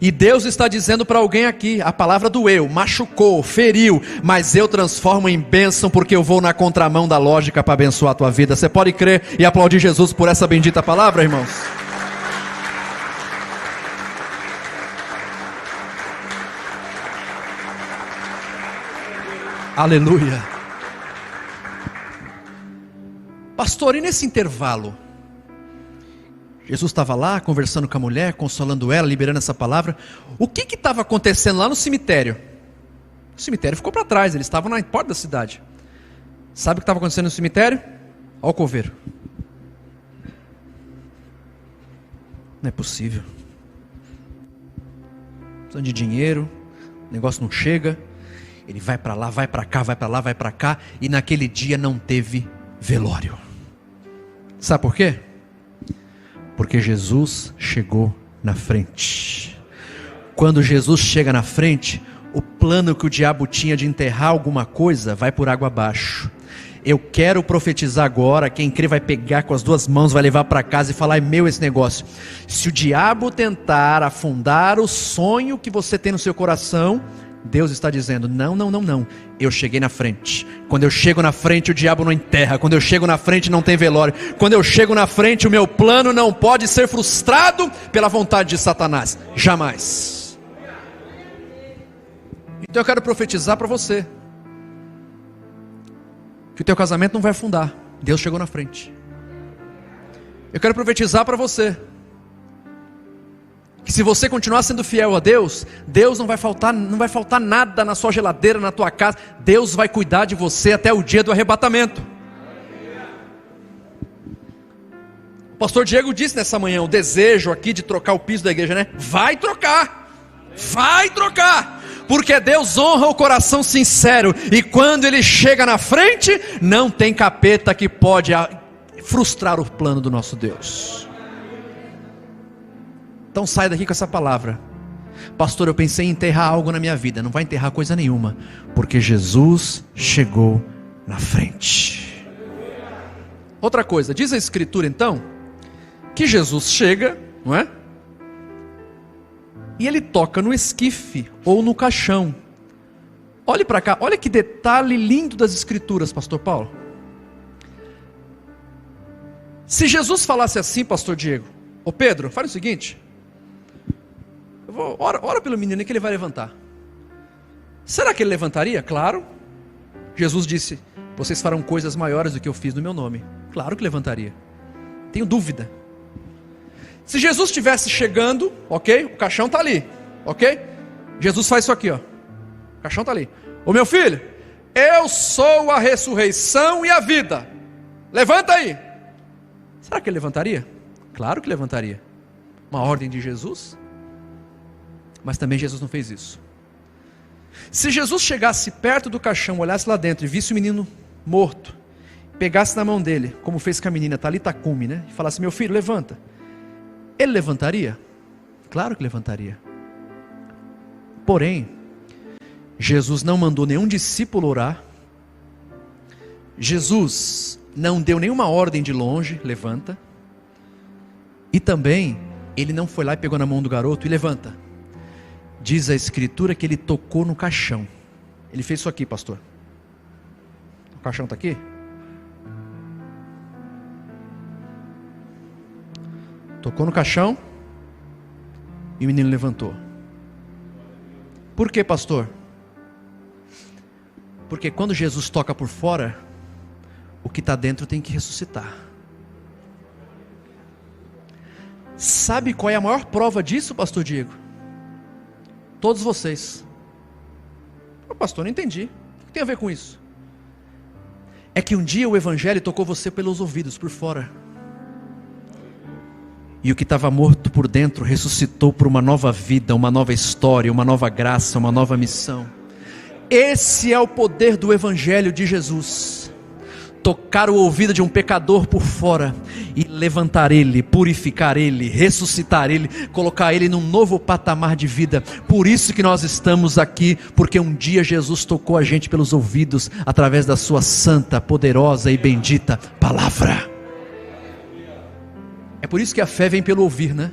E Deus está dizendo para alguém aqui: a palavra doeu, machucou, feriu, mas eu transformo em bênção, porque eu vou na contramão da lógica para abençoar a tua vida. Você pode crer e aplaudir Jesus por essa bendita palavra, irmãos? Aleluia. Pastor, e nesse intervalo? Jesus estava lá, conversando com a mulher, consolando ela, liberando essa palavra. O que estava acontecendo lá no cemitério? O cemitério ficou para trás, eles estavam na porta da cidade. Sabe o que estava acontecendo no cemitério? Olha o coveiro. Não é possível. Precisando de dinheiro, o negócio não chega. Ele vai para lá, vai para cá, vai para lá, vai para cá. E naquele dia não teve velório. Sabe por quê? Porque Jesus chegou na frente. Quando Jesus chega na frente, o plano que o diabo tinha de enterrar alguma coisa vai por água abaixo. Eu quero profetizar agora. Quem crê vai pegar com as duas mãos, vai levar para casa e falar: é meu esse negócio. Se o diabo tentar afundar o sonho que você tem no seu coração, Deus está dizendo: não, não, não, não. Eu cheguei na frente. Quando eu chego na frente, o diabo não enterra. Quando eu chego na frente, não tem velório. Quando eu chego na frente, o meu plano não pode ser frustrado pela vontade de Satanás. Jamais. Então eu quero profetizar para você que o teu casamento não vai afundar. Deus chegou na frente. Eu quero profetizar para você que se você continuar sendo fiel a Deus, Deus não vai faltar nada na sua geladeira, na tua casa. Deus vai cuidar de você até o dia do arrebatamento. O pastor Diego disse nessa manhã, o desejo aqui de trocar o piso da igreja, né? Vai trocar, porque Deus honra o coração sincero, e quando Ele chega na frente, não tem capeta que pode frustrar o plano do nosso Deus. Então sai daqui com essa palavra: pastor, eu pensei em enterrar algo na minha vida. Não vai enterrar coisa nenhuma, porque Jesus chegou na frente. Outra coisa, diz a Escritura então, que Jesus chega, não é? e ele toca no esquife ou no caixão. Olhe para cá, olha que detalhe lindo das Escrituras, pastor Paulo. Se Jesus falasse assim, pastor Diego: ô Pedro, faz o seguinte, ora pelo menino que ele vai levantar. Será que ele levantaria? Claro. Jesus disse: vocês farão coisas maiores do que eu fiz no meu nome. Claro que levantaria. Tenho dúvida. Se Jesus estivesse chegando, ok? O caixão está ali, ok? Jesus faz isso aqui, ó. O caixão está ali. Ô meu filho, eu sou a ressurreição e a vida. Levanta aí. Será que ele levantaria? Claro que levantaria. Uma ordem de Jesus. Mas também Jesus não fez isso. Se Jesus chegasse perto do caixão, olhasse lá dentro e visse o menino morto, pegasse na mão dele, como fez com a menina Talita Cumi, né? E falasse: meu filho, levanta. Ele levantaria? Claro que levantaria. Porém, Jesus não mandou nenhum discípulo orar. Jesus não deu nenhuma ordem de longe: levanta. E também, ele não foi lá e pegou na mão do garoto e levanta. Diz a Escritura que ele tocou no caixão. Ele fez isso aqui, pastor. O caixão está aqui? Tocou no caixão e o menino levantou. Por quê, pastor? Porque quando Jesus toca por fora, o que está dentro tem que ressuscitar. Sabe qual é a maior prova disso, pastor Diego? Todos vocês. Pastor, não entendi. O que tem a ver com isso? É que um dia o Evangelho tocou você pelos ouvidos, por fora. E o que estava morto por dentro ressuscitou por uma nova vida, uma nova história, uma nova graça, uma nova missão. Esse é o poder do Evangelho de Jesus. Tocar o ouvido de um pecador por fora e levantar ele, purificar ele, ressuscitar ele, colocar ele num novo patamar de vida. Por isso que nós estamos aqui, porque um dia Jesus tocou a gente pelos ouvidos através da sua santa, poderosa e bendita palavra. É por isso que a fé vem pelo ouvir, né?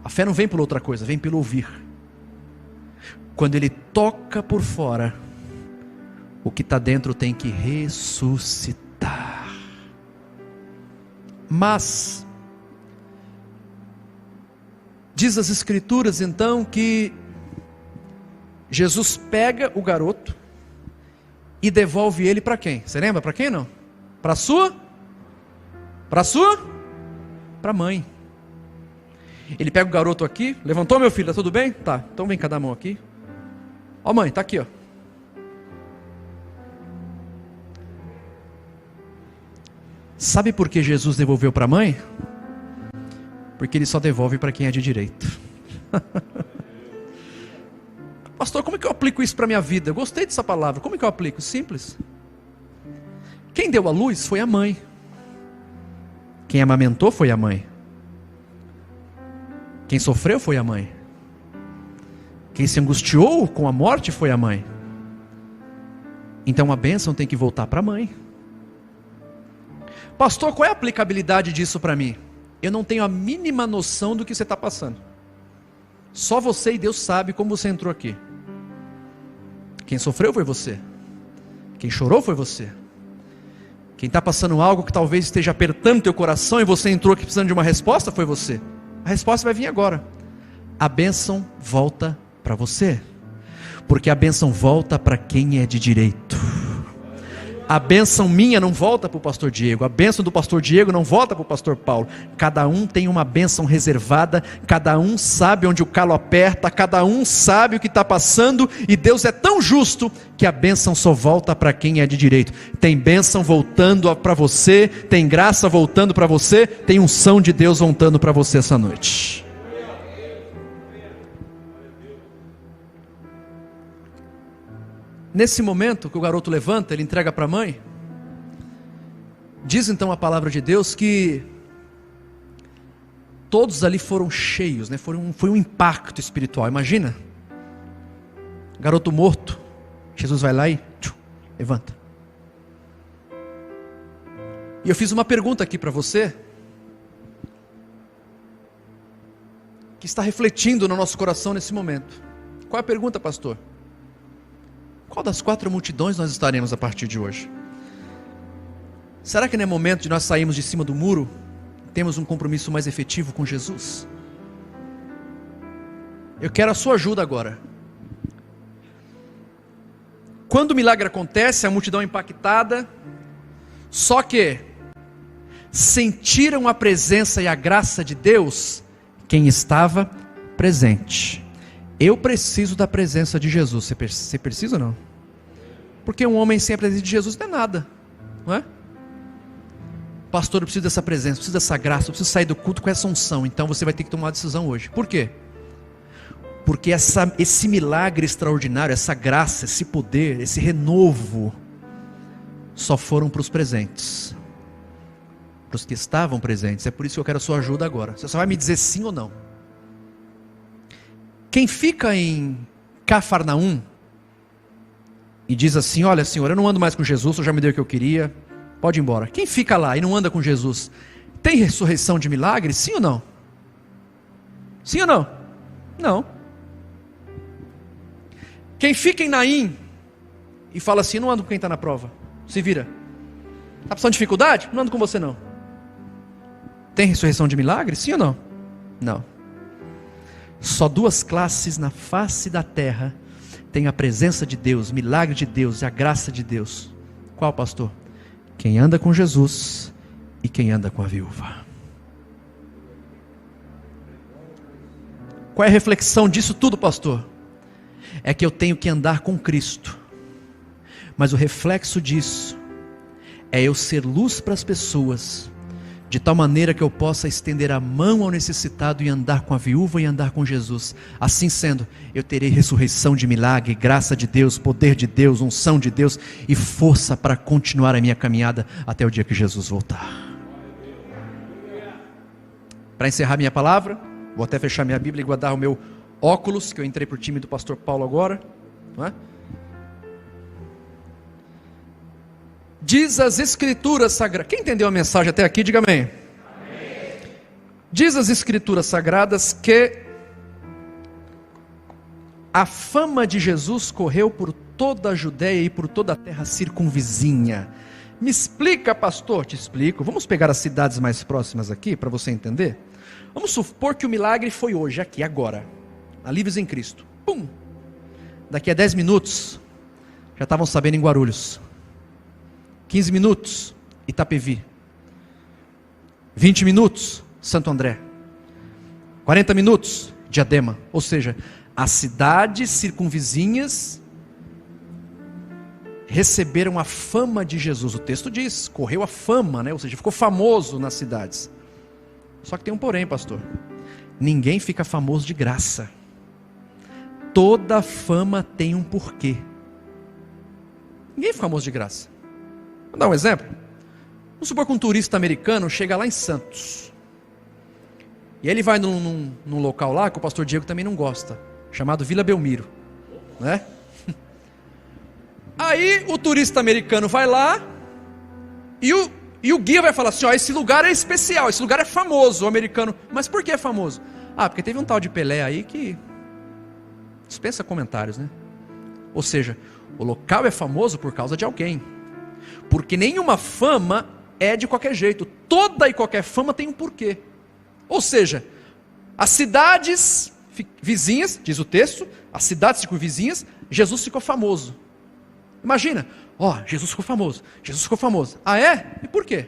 A fé não vem por outra coisa, vem pelo ouvir. Quando ele toca por fora, o que está dentro tem que ressuscitar. Mas diz as Escrituras então que Jesus pega o garoto e devolve ele para quem? Você lembra para quem? Não? Para sua? Para sua? Para a mãe. Ele pega o garoto aqui. Levantou, meu filho? Tá tudo bem? Tá, então vem cá, dá a mão aqui. Ó mãe, tá aqui, ó. Sabe por que Jesus devolveu para a mãe? Porque ele só devolve para quem é de direito. Pastor, como é que eu aplico isso para a minha vida? Eu gostei dessa palavra, como é que eu aplico? Simples. Quem deu a luz foi a mãe. Quem amamentou foi a mãe. Quem sofreu foi a mãe. Quem se angustiou com a morte foi a mãe. Então a bênção tem que voltar para a mãe. Pastor, qual é a aplicabilidade disso para mim? Eu não tenho a mínima noção do que você está passando. Só você e Deus sabe como você entrou aqui. Quem sofreu foi você. Quem chorou foi você. Quem está passando algo que talvez esteja apertando teu coração e você entrou aqui precisando de uma resposta foi você. A resposta vai vir agora. A bênção volta para você. Porque a bênção volta para quem é de direito. A bênção minha não volta para o pastor Diego. A bênção do pastor Diego não volta para o pastor Paulo. Cada um tem uma bênção reservada. Cada um sabe onde o calo aperta. Cada um sabe o que está passando. E Deus é tão justo que a bênção só volta para quem é de direito. Tem bênção voltando para você. Tem graça voltando para você. Tem unção de Deus voltando para você essa noite. Nesse momento que o garoto levanta, ele entrega para a mãe. Diz então a palavra de Deus que todos ali foram cheios, né? Foi um impacto espiritual. Imagina, garoto morto, Jesus vai lá e levanta. E eu fiz uma pergunta aqui para você. que está refletindo no nosso coração nesse momento. Qual é a pergunta, pastor? Qual das 4 multidões nós estaremos a partir de hoje? Será que não é momento de nós sairmos de cima do muro e temos um compromisso mais efetivo com Jesus? Eu quero a sua ajuda agora. Quando o milagre acontece, a multidão é impactada, só que sentiram a presença e a graça de Deus quem estava presente. Eu preciso da presença de Jesus. Você precisa ou não? Porque um homem sem a presença de Jesus não é nada, não é? Pastor, eu preciso dessa presença, eu preciso dessa graça, eu preciso sair do culto com essa unção. Então você vai ter que tomar uma decisão hoje. Por quê? Porque esse milagre extraordinário, essa graça, esse poder, esse renovo, só foram para os presentes, para os que estavam presentes. É por isso que eu quero a sua ajuda agora. Você só vai me dizer sim ou não. Quem fica em Cafarnaum e diz assim: olha, Senhor, eu não ando mais com Jesus, eu já me dei o que eu queria, pode ir embora. Quem fica lá e não anda com Jesus, tem ressurreição de milagre? Sim ou não? Sim ou não? Não. Quem fica em Naim e fala assim: não ando com quem está na prova, se vira. Está passando dificuldade? Não ando com você não. Tem ressurreição de milagre? Sim ou não? Não. Só 2 classes na face da terra tem a presença de Deus, milagre de Deus e a graça de Deus. Qual, pastor? Quem anda com Jesus e quem anda com a viúva. Qual é a reflexão disso tudo, pastor? É que eu tenho que andar com Cristo, mas o reflexo disso é eu ser luz para as pessoas, de tal maneira que eu possa estender a mão ao necessitado e andar com a viúva e andar com Jesus. Assim sendo, eu terei ressurreição de milagre, graça de Deus, poder de Deus, unção de Deus e força para continuar a minha caminhada até o dia que Jesus voltar. Para encerrar minha palavra, vou até fechar minha Bíblia e guardar o meu óculos, que eu entrei para o time do pastor Paulo agora, não é? Diz as Escrituras Sagradas. Quem entendeu a mensagem até aqui, diga amém. Amém. Diz as Escrituras Sagradas que a fama de Jesus correu por toda a Judéia e por toda a terra circunvizinha. Me explica, pastor? Te explico. Vamos pegar as cidades mais próximas aqui para você entender. Vamos supor que o milagre foi hoje, aqui, agora, na Livres em Cristo. Pum! Daqui a 10 minutos, já estavam sabendo em Guarulhos. 15 minutos, Itapevi. 20 minutos, Santo André. 40 minutos, Diadema. Ou seja, as cidades circunvizinhas receberam a fama de Jesus. O texto diz, correu a fama, né? Ou seja, ficou famoso nas cidades. Só que tem um porém, pastor. Ninguém fica famoso de graça. Toda fama tem um porquê. Ninguém fica famoso de graça. Vou dar um exemplo. Vamos supor que um turista americano chega lá em Santos. E ele vai num local lá que o pastor Diego também não gosta, chamado Vila Belmiro, né? Aí o turista americano vai lá e o guia vai falar assim: ó, esse lugar é especial, esse lugar é famoso. O americano, mas por que é famoso? Ah, porque teve um tal de Pelé aí que dispensa comentários, né? Ou seja, o local é famoso por causa de alguém. Porque nenhuma fama é de qualquer jeito. Toda e qualquer fama tem um porquê. Ou seja, as cidades vizinhas, diz o texto, as cidades circunvizinhas, Jesus ficou famoso. Imagina, ó, Jesus ficou famoso, Jesus ficou famoso. Ah é? E por quê?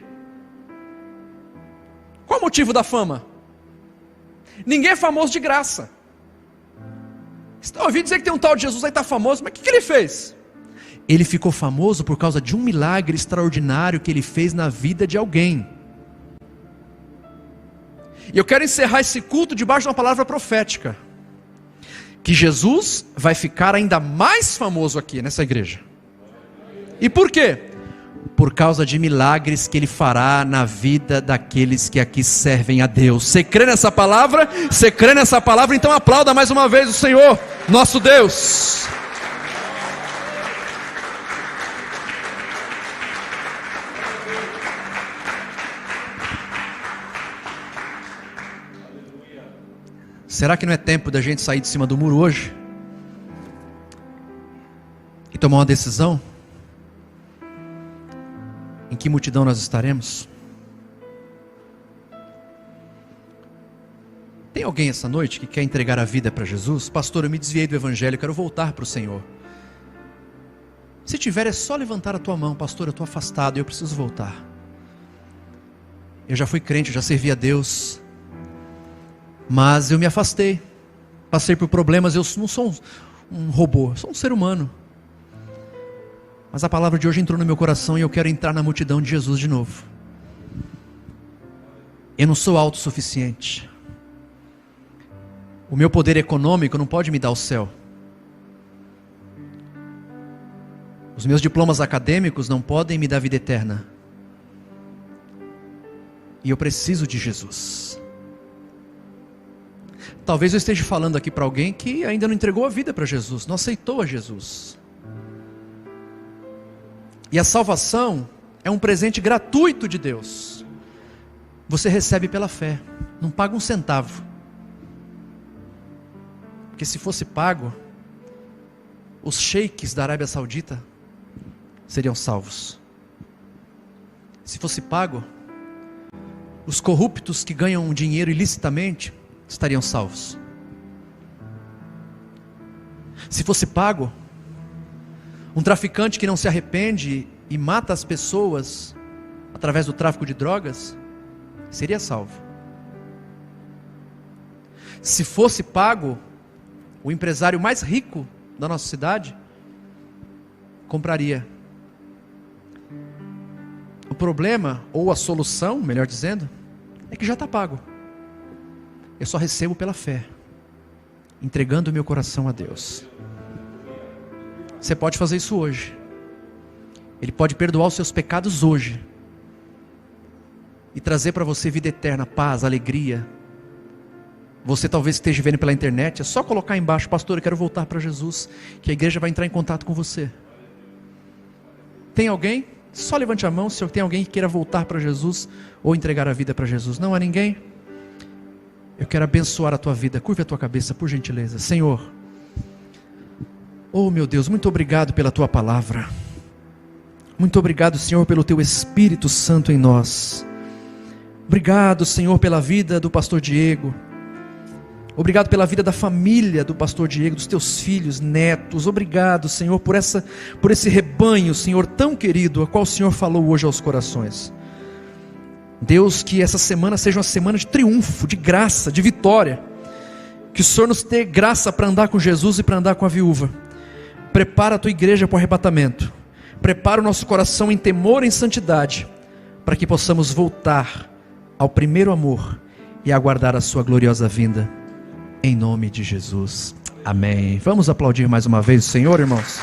Qual o motivo da fama? Ninguém é famoso de graça. Você ouviu dizer que tem um tal de Jesus aí que está famoso, mas o que ele fez? Ele ficou famoso por causa de um milagre extraordinário que ele fez na vida de alguém. E eu quero encerrar esse culto debaixo de uma palavra profética. Que Jesus vai ficar ainda mais famoso aqui nessa igreja. E por quê? Por causa de milagres que ele fará na vida daqueles que aqui servem a Deus. Você crê nessa palavra? Você crê nessa palavra? Então aplauda mais uma vez o Senhor, nosso Deus. Será que não é tempo da gente sair de cima do muro hoje? E tomar uma decisão? Em que multidão nós estaremos? Tem alguém essa noite que quer entregar a vida para Jesus? Pastor, eu me desviei do evangelho, quero voltar para o Senhor. Se tiver, é só levantar a tua mão. Pastor, eu estou afastado e eu preciso voltar. Eu já fui crente, eu já servi a Deus, mas eu me afastei, passei por problemas. Eu não sou um robô, eu sou um ser humano. Mas a palavra de hoje entrou no meu coração e eu quero entrar na multidão de Jesus de novo. Eu não sou autossuficiente. O meu poder econômico não pode me dar o céu. Os meus diplomas acadêmicos não podem me dar vida eterna. E eu preciso de Jesus. Talvez eu esteja falando aqui para alguém que ainda não entregou a vida para Jesus, não aceitou a Jesus. E a salvação é um presente gratuito de Deus. Você recebe pela fé, não paga um centavo. Porque se fosse pago, os sheiks da Arábia Saudita seriam salvos. Se fosse pago, os corruptos que ganham dinheiro ilicitamente estariam salvos. Se fosse pago, um traficante que não se arrepende e mata as pessoas através do tráfico de drogas seria salvo. Se fosse pago, o empresário mais rico da nossa cidade compraria. O problema, ou a solução, melhor dizendo, é que já está pago. Eu só recebo pela fé, entregando o meu coração a Deus. Você pode fazer isso hoje. Ele pode perdoar os seus pecados hoje e trazer para você vida eterna, paz, alegria. Você talvez esteja vendo pela internet, é só colocar embaixo: pastor, eu quero voltar para Jesus, que a igreja vai entrar em contato com você. Tem alguém? Só levante a mão se tem alguém que queira voltar para Jesus ou entregar a vida para Jesus. Não há ninguém? Eu quero abençoar a tua vida. Curva a tua cabeça, por gentileza. Senhor, oh meu Deus, muito obrigado pela tua palavra. Muito obrigado, Senhor, pelo teu Espírito Santo em nós. Obrigado, Senhor, pela vida do pastor Diego. Obrigado pela vida da família do pastor Diego, dos teus filhos, netos. Obrigado, Senhor, por esse rebanho, Senhor, tão querido, a qual o Senhor falou hoje aos corações. Deus, que essa semana seja uma semana de triunfo, de graça, de vitória. Que o Senhor nos dê graça para andar com Jesus e para andar com a viúva. Prepara a tua igreja para o arrebatamento. Prepara o nosso coração em temor e em santidade, para que possamos voltar ao primeiro amor e aguardar a sua gloriosa vinda. Em nome de Jesus. Amém. Vamos aplaudir mais uma vez o Senhor, irmãos.